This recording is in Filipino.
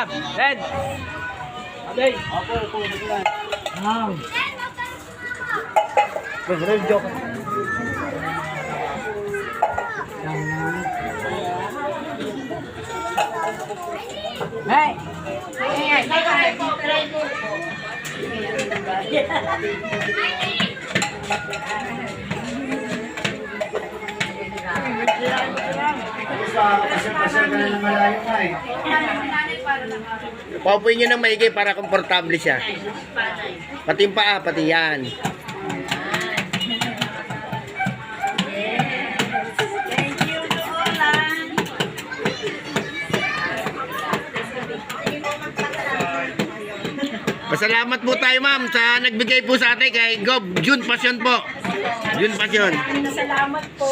Stop. Red. Okay. Opo, bigyan. Red joke. Hey. Pasal ka na ng malayo ka eh. Paupuin nyo ng maigi para komportable siya. Pati yung paa, pati yan. Pasalamat po tayo ma'am sa nagbigay po sa atin kay Gob June Passion po. June Passion. Salamat po.